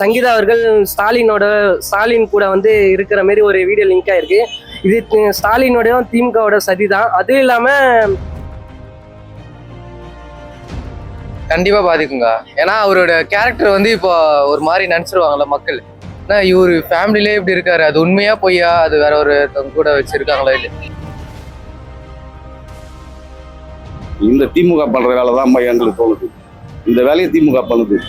சங்கீதா அவர்கள் ஸ்டாலின் கூட வந்து இருக்கிற மாதிரி ஒரு வீடியோ லிங்க் ஆயிருக்கு. இது ஸ்டாலினோட திமுகவோட சதி தான். அதுவும் இல்லாம கண்டிப்பா பாதிக்குங்க. ஏன்னா அவரோட கேரக்டர் வந்து இப்போ ஒரு மாதிரி நினைச்சிருவாங்கல்ல மக்கள். ஏன்னா இவரு ஃபேமிலிலே இப்படி இருக்காரு, அது உண்மையா பொய்யா, அது வேற ஒருத்தவங்க கூட வச்சிருக்காங்களா இல்லை. இந்த திமுக பண்ற வேலை தான் எங்களுக்கு தோணுது. இந்த வேலையை திமுக பண்ணுது.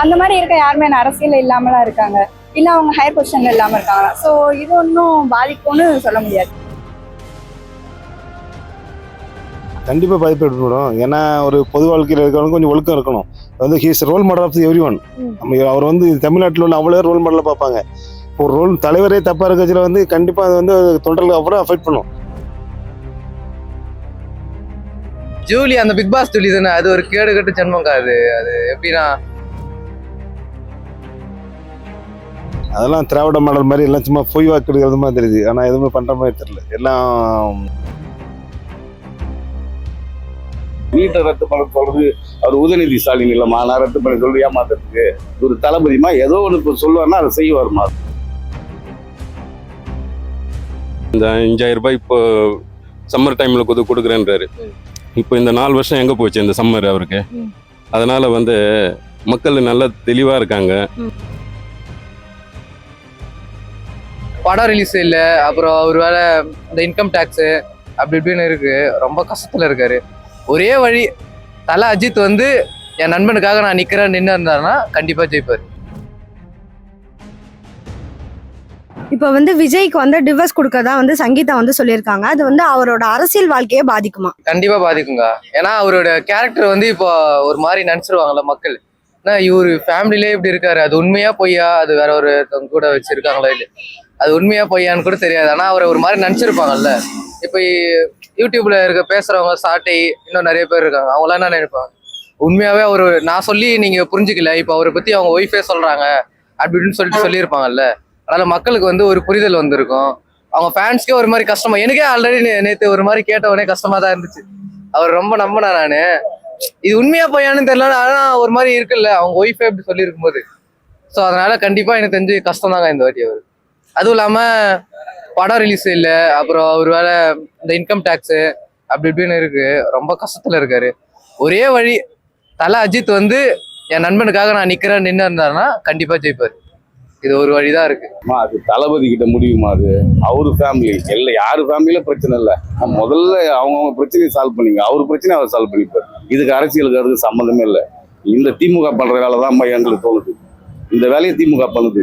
அந்த மாதிரி இருக்க யாருமே அரசியல் இல்லாமலாம் இருக்காங்க, இல்ல அவங்க ஹையர் பொசிஷன்ல இல்லாம இருக்காங்க. ஸோ இது ஒன்றும் பாதிக்கும்னு சொல்ல முடியாது. கண்டிப்பாக பாதிப்பு ஏற்படும். ஏன்னா ஒரு பொது வாழ்க்கையில் இருக்கிறவங்க கொஞ்சம் ஒழுக்கம் இருக்கணும். வந்து he's role model of everyone. அவர் வந்து தமிழ்நாட்டில் உள்ள அவ்வளோ ரோல் மாடலாக பார்ப்பாங்க. ஒரு ரோல் தலைவரே தப்பாக இருக்கிறதுல வந்து கண்டிப்பாக அது வந்து தொண்டர்களுக்கு அப்புறம் அஃபெக்ட் பண்ணும். ஜூலி அந்த பிக் பாஸ் ஜூலி தானே, அது ஒரு கேடு கட்டு ஜென்மங்க. அது எப்படின்னா அதெல்லாம் திராவிட மாடல் மாதிரி எல்லாம் சும்மா பொய் வாக்கு எடுக்கிறது மாதிரி தெரியுது. ஆனால் எதுவுமே பண்ணுற மாதிரி தெரியல. எல்லாம் வீட்டை ரத்து பண்ண சொல்றது அவர் உதயநிதி ஸ்டாலின் இல்லைம்மா. நான் ரத்து பண்ண சொல்றது ஏமாத்துறதுக்கு ஒரு தளபதிமா ஏதோ ஒன்று சொல்லுவாருன்னா அதை செய்வாருமா. இந்த 5000 ரூபாய் இப்போ சம்மர் டைமில் கொடுக்குறேன்றாரு. இப்போ இந்த 4 வருஷம் எங்கே போச்சு இந்த சம்மர் அவருக்கு? அதனால வந்து மக்கள் நல்லா தெளிவாக இருக்காங்க. படம் ரிலீஸ் இல்லை, அப்புறம் அவர் வேலை இந்த இன்கம் டேக்ஸு அப்படி இப்படின்னு இருக்கு. ரொம்ப கஷ்டத்தில் இருக்காரு. ஒரே வழி, தல அஜித் வந்து என் நண்பனுக்காக நான் நிற்கிறேன் நின்று இருந்தாருன்னா கண்டிப்பாக ஜெயிப்பார். இப்போ வந்து விஜய்க்கு வந்து டிவோர்ஸ் கொடுக்கறதா வந்து சங்கீதா வந்து சொல்லியிருக்காங்க. அது வந்து அவரோட அரசியல் வாழ்க்கையே பாதிக்குமா? கண்டிப்பா பாதிக்குங்க. ஏன்னா அவரோட கேரக்டர் வந்து இப்போ ஒரு மாதிரி நினைச்சிருவாங்கல்ல மக்கள். ஏன்னா இவரு ஃபேமிலிலே இப்படி இருக்காரு, அது உண்மையா பொய்யா, அது வேற ஒருத்தவங்க கூட வச்சிருக்காங்களா இல்லை, அது உண்மையா பொய்யான்னு கூட தெரியாது. ஆனா அவரை ஒரு மாதிரி நினைச்சிருப்பாங்கல்ல. இப்போ யூடியூப்ல இருக்க பேசுறவங்க சாட்டை இன்னும் நிறைய பேர் இருக்காங்க. அவங்களாம் என்ன நினைப்பாங்க, உண்மையாவே அவரு நான் சொல்லி நீங்க புரிஞ்சுக்கல, இப்போ அவரை பத்தி அவங்க ஒய்ஃபே சொல்றாங்க அப்படின்னு சொல்லியிருப்பாங்கல்ல. அதனால மக்களுக்கு வந்து ஒரு புரிதல் வந்திருக்கும். அவங்க ஃபேன்ஸ்க்கே ஒரு மாதிரி கஷ்டமா, எனக்கே ஆல்ரெடி நேற்று ஒரு மாதிரி கேட்டவொடனே கஷ்டமா தான் இருந்துச்சு. அவர் ரொம்ப நம்பினா நானு, இது உண்மையா பொய்யான்னு தெரியல, ஆனா ஒரு மாதிரி இருக்குல்ல அவங்க ஒய்ஃபே அப்படி சொல்லியிருக்கும் போது. ஸோ அதனால கண்டிப்பா எனக்கு தெரிஞ்சு கஷ்டம் தாங்க இந்த வாட்டி அவர். அதுவும் இல்லாம படம் ரிலீஸ் இல்லை, அப்புறம் அவர் வேலை இந்த இன்கம் டேக்ஸு அப்படி இப்படின்னு இருக்கு. ரொம்ப கஷ்டத்துல இருக்காரு. ஒரே வழி, தல அஜித் வந்து என் நண்பனுக்காக நான் நிற்கிறேன் நின்று இருந்தாருன்னா கண்டிப்பா ஜெயிப்பார். இது ஒரு வழிதான் இருக்கு. அது தளபதி கிட்ட முடியுமா? அது அவரு ஃபேமிலி இல்லை, யாரு ஃபேமிலியில பிரச்சனை இல்லை. முதல்ல அவங்கவுங்க பிரச்சனையை சால்வ் பண்ணிங்க, அவர் பிரச்சனையை அவர் சால்வ் பண்ணிப்பார். இதுக்கு அரசியலுக்கு அதுக்கு சம்மந்தமே இல்லை. இந்த திமுக பண்ற வேலை தான் எங்களுக்கு தோணுது. இந்த வேலையை திமுக பண்ணுது.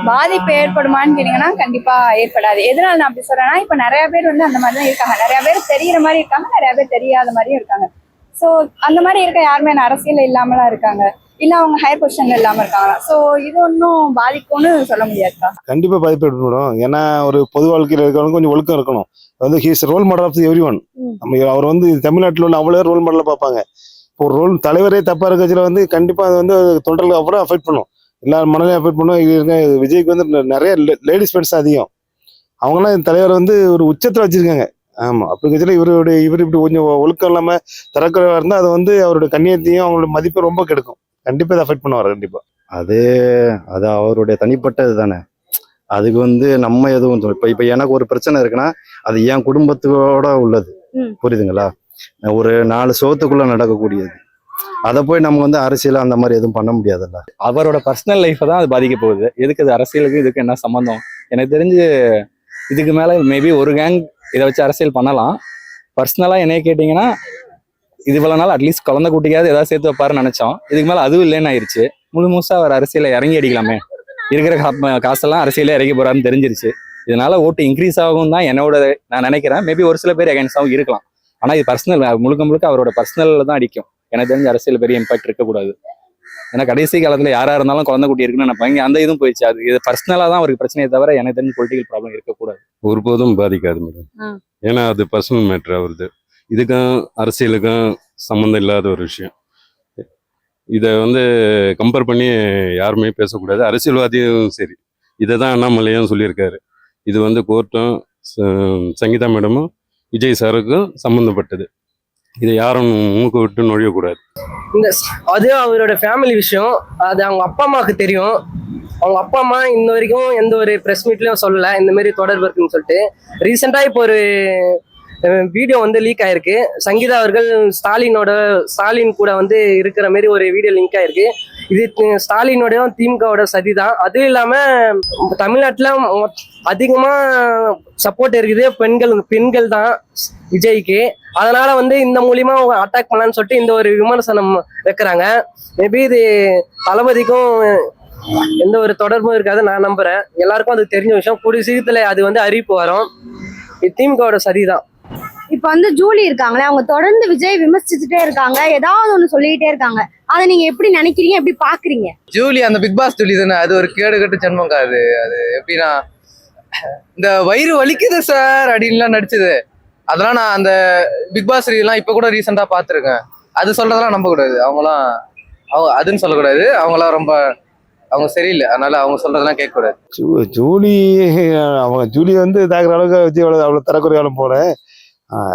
பாதிப்பு ஏற்படுமான்னு கேட்டீங்கன்னா கண்டிப்பா ஏற்படாது. எதனால நான் அப்படி சொல்றேன்னா, இப்ப நிறைய பேர் வந்து அந்த மாதிரி தான் இருக்காங்க. நிறைய பேர் தெரியிற மாதிரி இருக்காங்க, நிறைய பேர் தெரியாத மாதிரியும் இருக்காங்க. ஸோ அந்த மாதிரி இருக்க யாருமே அரசியல் இல்லாமலாம் இருக்காங்க, இல்ல அவங்க ஹையர் பொசிஷன்ல இல்லாம இருக்காங்க. ஸோ இது ஒன்றும் பாதிக்கும்னு சொல்ல முடியாதுக்கா. கண்டிப்பாக பாதிப்பு ஏற்படும். ஏன்னா ஒரு பொது வாழ்க்கையில் இருக்கிறவங்க கொஞ்சம் ஒழுக்கம் இருக்கணும். வந்து he's role model of everyone. அவர் வந்து தமிழ்நாட்டில் உள்ள அவ்வளோ ரோல் மாடலாக பார்ப்பாங்க. ஒரு ரோல் தலைவரே தப்பாக இருக்கிறதுல வந்து கண்டிப்பாக அது வந்து தொண்டர்களுக்கு அப்புறம் அஃபெக்ட் பண்ணும். எல்லாரும் மனதையும் அஃபெக்ட் பண்ணும். விஜய்க்கு வந்து நிறைய லேடிஸ் ஃப்ரெண்ட்ஸ் அதிகம். அவங்களாம் தலைவரை வந்து ஒரு உச்சத்தில் வச்சிருக்காங்க. ஆமாம், அப்படி இவர் இப்படி கொஞ்சம் ஒழுக்கம் இல்லாமல் தரக்குறைவாக இருந்தால் அது வந்து அவரோட கண்ணியத்தையும் அவங்களோட மதிப்பை ரொம்ப கெடுக்கும். கண்டிப்பாக இதை அஃபெக்ட் பண்ணுவார். கண்டிப்பாக அது அவருடைய தனிப்பட்டது தானே. அதுக்கு வந்து நம்ம எதுவும் இப்போ எனக்கு ஒரு பிரச்சனை இருக்குன்னா அது என் குடும்பத்தோட உள்ளது, புரியுதுங்களா? ஒரு 4 சோத்துக்குள்ள நடக்கக்கூடியது. அதை போய் நம்ம வந்து அரசியல அந்த மாதிரி எதுவும் பண்ண முடியாதுல்ல. அவரோட பர்சனல் லைஃப்பை தான் அது பாதிக்க போகுது. எதுக்கு அது அரசியலுக்கு இதுக்கு என்ன சம்மந்தம்? எனக்கு தெரிஞ்சு இதுக்கு மேலே மேபி ஒரு கேங் இதை வச்சு அரசியல் பண்ணலாம். பர்சனலாக என்னைய கேட்டிங்கன்னா, இது இவ்வளோ நாள் அட்லீஸ்ட் குழந்தை குட்டிக்காவது ஏதாவது சேர்த்து வைப்பாருன்னு நினச்சோம். இதுக்கு மேலே அதுவும் இல்லைன்னு ஆயிடுச்சு. முழுசாக அவர் அரசியலை இறங்கி அடிக்கலாமே, இருக்கிற காசெல்லாம் அரசியலே இறங்கி போகிறாருன்னு தெரிஞ்சிருச்சு. இதனால ஓட்டு இன்க்ரீஸ் ஆகும் தான் நான் நினைக்கிறேன். மேபி ஒரு சில பேர் அகைன்ஸ்டாகவும் இருக்கலாம். ஆனால் இது பர்சனல், முழுக்க அவரோட பர்சனலில் தான் அடிக்கும். எனக்கு தெரிஞ்ச அரசியல் பெரிய இம்பாக்ட் இருக்கக்கூடாது. ஏன்னா கடைசி காலத்தில் யாராக இருந்தாலும் குழந்தை குட்டி இருக்குன்னு நினைப்பாங்க. அந்த இதுவும் போயிடுச்சு. அது இது பர்சனலாக தான் அவருக்கு பிரச்சனையை தவிர எனக்கு தெரிஞ்ச பொலிட்டிக்கல் ப்ராப்ளம் இருக்கக்கூடாது. ஒருபோதும் பாதிக்காது மேடம். ஏன்னா அது பர்சனல் மேட்ரு அவருது. இதுக்கும் அரசியலுக்கும் சம்மந்தம் இல்லாத ஒரு விஷயம். இதை வந்து கம்பேர் பண்ணி யாருமே பேசக்கூடாது. அரசியல்வாதியும் சரி, இதை தான் அண்ணாமலையும் சொல்லியிருக்காரு. இது வந்து கோர்ட்டும் சங்கீதா மேடமும் விஜய் சாருக்கும் சம்மந்தப்பட்டது. இதை யாரும் மூக்கு விட்டு நுழையக்கூடாது. இந்த அது அவரோட ஃபேமிலி விஷயம். அது அவங்க அப்பா அம்மாவுக்கு தெரியும். அவங்க அப்பா அம்மா இன்ன வரைக்கும் எந்த ஒரு ப்ரெஸ் மீட்லயும் சொல்லல இந்த மாதிரி தொடர்பு இருக்குன்னு சொல்லிட்டு. ரீசெண்டா இப்போ ஒரு வீடியோ வந்து லீக் ஆயிருக்கு. சங்கீதா அவர்கள் ஸ்டாலின் கூட வந்து இருக்கிற மாதிரி ஒரு வீடியோ லிங்க் ஆயிருக்கு. இது ஸ்டாலினோடையும் திமுகவோட சதி தான். அதுவும் இல்லாம தமிழ்நாட்டுல அதிகமா சப்போர்ட் இருக்குது பெண்கள் தான் விஜய்க்கு. அதனால வந்து இந்த மூலியமா அவங்க அட்டாக் பண்ணலான்னு சொல்லிட்டு இந்த ஒரு விமர்சனம் வைக்கிறாங்க. மேபி இது தளபதிக்கும் எந்த ஒரு தொடர்பும் இருக்காது நான் நம்புறேன். எல்லாருக்கும் அது தெரிஞ்ச விஷயம். கூடிய சீக்கிரத்துல அது வந்து அறிவிப்பு வரும். இது திமுகவோட சதிதான். இப்ப வந்து ஜூலி இருக்காங்களே, அவங்க தொடர்ந்து விஜய் விமர்சிச்சுட்டே இருக்காங்க, ஏதாவது ஒண்ணு சொல்லிக்கிட்டே இருக்காங்க. அதை நீங்க எப்படி நினைக்கிறீங்க, எப்படி பாக்குறீங்க? ஜூலி அந்த பிக் பாஸ் ஜூலி தானே, அது ஒரு கேடு கட்டு ஜென்மங்க. அது எப்படின்னா இந்த வயிறு வலிக்குது சார் அப்படின்லாம் நடிச்சது. அதெல்லாம் நான் அந்த பிக் பாஸ் எல்லாம் இப்ப கூட ரீசெண்டா பாத்துருக்கேன். அது சொல்றதெல்லாம் நம்ப கூடாது. அதுன்னு சொல்லக்கூடாது. அவங்க சரியில்லை. அதனால அவங்க சொல்றதெல்லாம் கேட்க கூடாது. ஜூலி வந்து தாக்குற அளவுக்கு விஜய் அவ்வளவு தரக்குறையாலும் போல.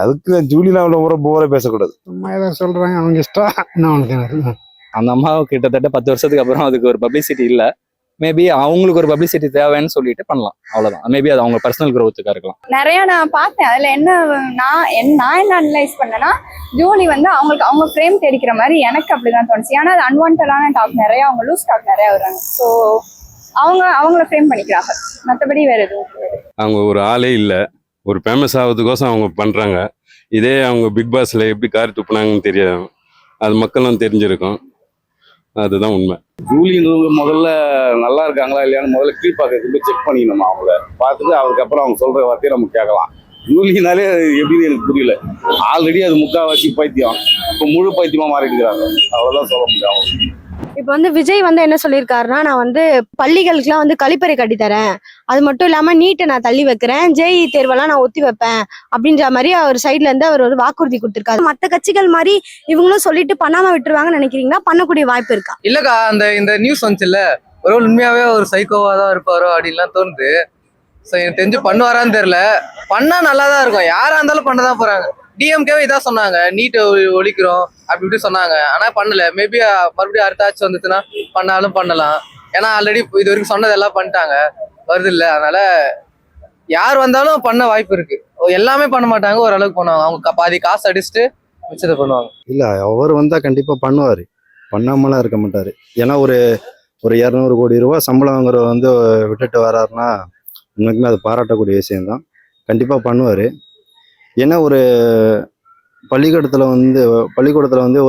அதுக்கு ஜூலிலாம் அவ்வளோ போற பேசக்கூடாது. சும்மா ஏதோ சொல்றாங்க, அவங்க இஷ்டம். என்ன உனக்கு அந்த அம்மா கிட்டத்தட்ட 10 வருஷத்துக்கு அப்புறம் அதுக்கு ஒரு பப்ளிசிட்டி இல்லை. மேபி அவங்களுக்கு ஒரு பப்ளிசிட்டி தேவைன்னு சொல்லிட்டு பண்ணலாம், அவ்வளவுதான். மேபி அது அவங்க பர்சனல் growth-க்கா இருக்கலாம். நிறைய நான் பார்த்தேன். அதுல நான் என்ன அனலைஸ் பண்ணேன்னா, ஜூலி வந்து அவங்க ஃப்ரேம் தேடிக்கிற மாதிரி எனக்கு அப்படிதான் தோணுச்சு. ஏன்னா அது அன்வான்டான டாக் நிறைய, அவங்க லூஸ் டாக் நிறைய வர்றாங்க. ஸோ அவங்கள ஃப்ரேம் பண்ணிக்கிறாங்க. மற்றபடி வேற எதுவும் கிடையாது. அவங்க ஒரு ஆளே இல்லை, ஒரு ஃபேமஸ் ஆகிறதுக்கோசம் அவங்க பண்றாங்க. இதே அவங்க பிக் பாஸ்ல எப்படி காரி துப்புனாங்கன்னு தெரியாது, அது மக்களும் தெரிஞ்சிருக்கும். அதுதான் உண்மை. ஜூலின்றவங்க முதல்ல நல்லா இருக்காங்களா இல்லையான்னு முதல்ல கீழ்பார்க்கறதுக்கு போய் செக் பண்ணிக்கணுமா. அவங்கள பார்த்துட்டு அதுக்கப்புறம் அவங்க சொல்ற வார்த்தையை நம்ம கேட்கலாம். ஜூலினாலே எப்படின்னு எனக்கு புரியல. ஆல்ரெடி அது முக்கால்வாசி பைத்தியம், இப்போ முழு பைத்தியமா மாறிடுறாங்க. அவ்வளவுதான் சொல்ல முடியும் அவங்க. இப்ப வந்து விஜய் வந்து என்ன சொல்லியிருக்காருன்னா, நான் வந்து பள்ளிகளுக்குலாம் வந்து கழிப்பறை கட்டித்தரேன், அது மட்டும் இல்லாம நீட்டை நான் தள்ளி வைக்கிறேன், ஜேஇ தேர்வெல்லாம் நான் ஒத்தி வைப்பேன் அப்படின்ற மாதிரி அவர் சைட்ல இருந்து அவர் ஒரு வாக்குறுதி கொடுத்திருக்காரு. மற்ற கட்சிகள் மாதிரி இவங்களும் சொல்லிட்டு பண்ணாம விட்டுருவாங்கன்னு நினைக்கிறீங்களா? பண்ணக்கூடிய வாய்ப்பு இருக்கா? இல்லக்கா, இந்த நியூஸ் வந்துச்சுல்ல, ஒரு உண்மையாவே ஒரு சைக்கோவா தான் இருப்பாரோ அப்படின்லாம் தோணுது. ஸோ எனக்கு தெரிஞ்சு பண்ணுவாரான்னு தெரியல. பண்ணா நல்லா தான் இருக்கும். யாரா இருந்தாலும் பண்ணதான் போறாங்க. டிஎம்கேவே இதான் சொன்னாங்க, நீட்டை ஒழிக்கிறோம் அப்படி இப்படி சொன்னாங்க. ஆனா பண்ணல. மேபி மறுபடியும் அடுத்த ஆட்சி வந்துச்சுன்னா பண்ணாலும் பண்ணலாம். ஏன்னா ஆல்ரெடி இது வரைக்கும் சொன்னதெல்லாம் பண்ணிட்டாங்க, வருது இல்லை. அதனால யார் வந்தாலும் பண்ண வாய்ப்பு இருக்கு. எல்லாமே பண்ண மாட்டாங்க, ஓரளவுக்கு பண்ணுவாங்க. அவங்க பாதி காசு அடிச்சுட்டு மிச்சத்தை பண்ணுவாங்க. இல்ல, அவர் வந்தா கண்டிப்பா பண்ணுவாரு, பண்ணாமலாம் இருக்க மாட்டாரு. ஏன்னா ஒரு 200 கோடி ரூபாய் சம்பளம் வாங்குறத வந்து விட்டுட்டு வராருன்னா உண்மைக்குமே அது பாராட்டக்கூடிய விஷயம்தான். கண்டிப்பா பண்ணுவாரு. ஏன்னா ஒரு பள்ளிக்கூடத்துல வந்து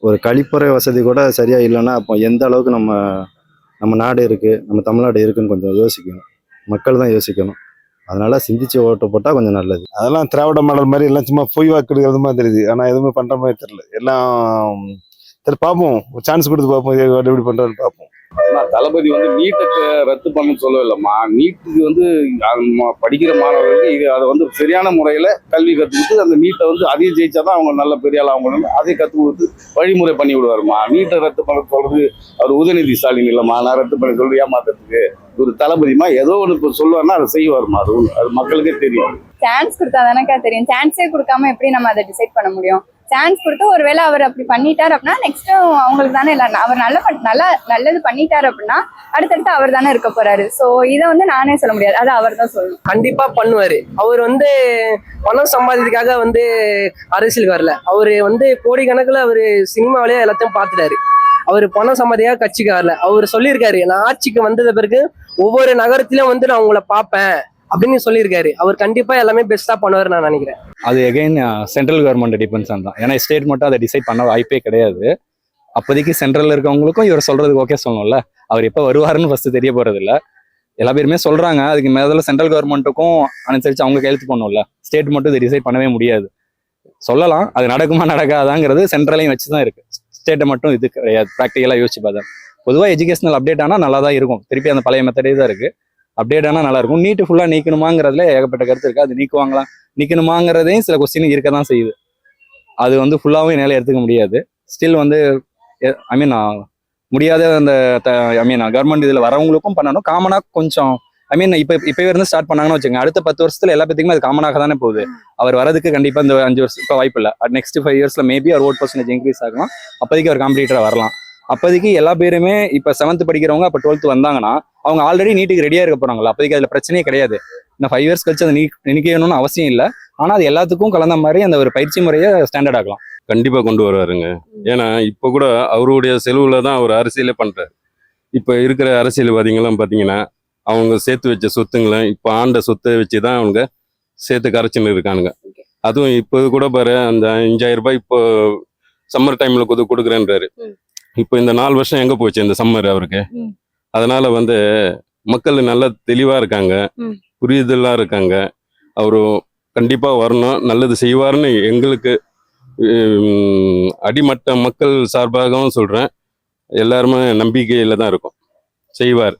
ஒரு கழிப்பறை வசதி கூட சரியா இல்லைன்னா அப்போ எந்த அளவுக்கு நம்ம நாடு இருக்கு, நம்ம தமிழ்நாடு இருக்குன்னு கொஞ்சம் யோசிக்கணும். மக்கள் தான் யோசிக்கணும். அதனால சிந்திச்சு ஓட்டு போட்டா கொஞ்சம் நல்லது. அதெல்லாம் திராவிட மாடல் மாதிரி எல்லாம் சும்மா பொய் வாக்கு எடுக்கிறது மாதிரி தெரியுது. ஆனா எதுவுமே பண்ற மாதிரி தெரியல. எல்லாம் சரி பார்ப்போம், சான்ஸ் கொடுத்து பார்ப்போம், எப்படி பண்றாருன்னு பார்ப்போம். தளபதி வந்து நீட்டை ரத்து பண்ணு சொல்ல இல்லைம்மா. நீட்டுக்கு வந்து படிக்கிற மாணவர்களுக்கு அதை வந்து சரியான முறையில கல்வி கற்றுக்கிட்டு அந்த நீட்டை வந்து அதையும் ஜெயிச்சாதான் அவங்க நல்ல பெரிய ஆள் ஆகணும். அதையும் கற்றுக் கொடுத்து வழிமுறை பண்ணி விடுவாருமா. நீட்டை ரத்து பண்ண சொல்றது அவர் உதயநிதி ஸ்டாலின் இல்லைம்மா. நான் ரத்து பண்ணி சொல்றது ஏமாத்துறதுக்கு ஒரு தளபதிமா ஏதோ ஒன்று இப்போ சொல்லுவாருன்னா அதை செய்வாருமா. அது மக்களுக்கே தெரியும். சான்ஸ் கொடுத்தா தானக்கா தெரியும். சான்ஸே கொடுக்காம எப்படி நம்ம அதை டிசைட் பண்ண முடியும்? சான்ஸ் கொடுத்து ஒருவேளை அவர் அப்படி பண்ணிட்டார் அப்படின்னா நெக்ஸ்ட் அவங்களுக்கு தானே இல்லை. அவர் நல்லது பண்ணிட்டாரு அப்படின்னா அடுத்தடுத்து அவர் தானே இருக்க போறாரு. ஸோ இதை வந்து நானே சொல்ல முடியாது, அது அவர் தான் சொல்லணும். கண்டிப்பா பண்ணுவாரு. அவர் வந்து பணம் சம்பாதிக்கிறதுக்காக வந்து அரசியலுக்கு வரல. அவரு வந்து கோடிக்கணக்கில் அவரு சினிமாவிலேயே எல்லாத்தையும் பார்த்துட்டாரு. அவர் பணம் சம்பாதிக்காக கட்சிக்கு வரல. அவர் சொல்லியிருக்காரு, நான் ஆட்சிக்கு வந்தது பிறகு ஒவ்வொரு நகரத்திலும் வந்து நான் உங்களை பார்ப்பேன் அப்படின்னு சொல்லியிருக்காரு. அவர் கண்டிப்பா எல்லாமே பெஸ்டா பண்ணுவார் நான் நினைக்கிறேன். அது again central government depends on தான். ஏன்னா ஸ்டேட் மட்டும் அதை டிசைட் பண்ண வாய்ப்பே கிடையாது. அப்போதைக்கு சென்ட்ரல்ல இருக்கவங்களுக்கும் இவர் சொல்றதுக்கு ஓகே சொல்லணும்ல. அவர் எப்போ வருவாருன்னு ஃபர்ஸ்ட் தெரிய போறது இல்லை. எல்லா பேருமே சொல்றாங்க. அதுக்கு முதல்ல சென்ட்ரல் கவர்மெண்ட்டுக்கும் அனுசரிச்சு அவங்க கையெழுத்து பண்ணணும்ல. ஸ்டேட் மட்டும் இதை டிசைட் பண்ணவே முடியாது. சொல்லலாம், அது நடக்குமா நடக்காதாங்கிறது சென்ட்ரலையும் வச்சு தான் இருக்கு. ஸ்டேட்டை மட்டும் இது கிடையாது. ப்ராக்டிக்கலாக யோசிச்சு பார்த்தா பொதுவாக எஜுகேஷனல் அப்டேட் ஆனால் நல்லா தான் இருக்கும். திருப்பி அந்த பழைய மெத்தடே தான் இருக்கு. அப்டேட் ஆனால் நல்லா இருக்கும். நீட்டு ஃபுல்லாக நீக்கணுமாங்கிறதுல ஏகப்பட்ட கருத்து இருக்கு. அது நீக்கணுமாங்கிறதையும் சில கொஸ்டின் இருக்க தான் செய்யுது. அது வந்து ஃபுல்லாகவும் என்னால் எடுத்துக்க முடியாது. ஸ்டில் வந்து முடியாத அந்த கவர்மெண்ட் இதில் வரவங்களுக்கும் பண்ணணும். காமனாக கொஞ்சம் ஐ மீன் இப்பவே இருந்து ஸ்டார்ட் பண்ணாங்கன்னு வச்சுங்க, அடுத்த 10 வருஷத்துல எல்லா பத்தியுமே அது காமனாக தானே போகுது. அவர் வரதுக்கு கண்டிப்பா இந்த 5 வருஷம் இப்போ வாய்ப்பு இல்லை. நெக்ஸ்ட் 5 இயர்ஸ்ல மேபி அவர் ஓட் பர்சன்டேஜ் இன்க்ரீஸ் ஆகலாம். அப்போதைக்கு அவர் காம்படிட்டரா வரலாம். அப்போதைக்கு எல்லா பேருமே இப்போ 7th படிக்கிறவங்க அப்போ 12th வந்தாங்கன்னா அவங்க ஆல்ரெடி நீட்டுக்கு ரெடியா இருக்க போறாங்களா, அப்போதைக்கு அதுல பிரச்சனையே கிடையாது. இன்னும் 5 இயர்ஸ் கழிச்சு அதை நினைக்கணும்னு அவசியம் இல்லை. ஆனா அது எல்லாத்துக்கும் கலந்த மாதிரி அந்த ஒரு பயிற்சி முறையை ஸ்டாண்டர்ட் ஆகலாம். கண்டிப்பா கொண்டு வருவாருங்க. ஏன்னா இப்ப கூட அவருடைய செலவுல தான் அவர் அரசியலே பண்றாரு. இப்ப இருக்கிற அரசியல்வாதிகள்லாம் பாத்தீங்கன்னா அவங்க சேர்த்து வச்ச சொத்துங்களை இப்ப ஆண்ட சொத்தை வச்சுதான் அவங்க சேர்த்து கரைச்சுன்னு இருக்கானுங்க. அதுவும் இப்போ கூட பாரு, அந்த 5000 ரூபாய் இப்போ சம்மர் டைம்ல கொடுக்குறேன்றாரு. இப்போ இந்த 4 வருஷம் எங்க போச்சு இந்த சம்மர் அவருக்கு? அதனால மக்கள் நல்லா தெளிவா இருக்காங்க, புரியுதலா இருக்காங்க. அவரு கண்டிப்பா வரணும், நல்லது செய்வாருன்னு எங்களுக்கு அடிமட்ட மக்கள் சார்பாகவும் சொல்றேன். எல்லாருமே நம்பிக்கையில தான் இருக்கும், செய்வார்.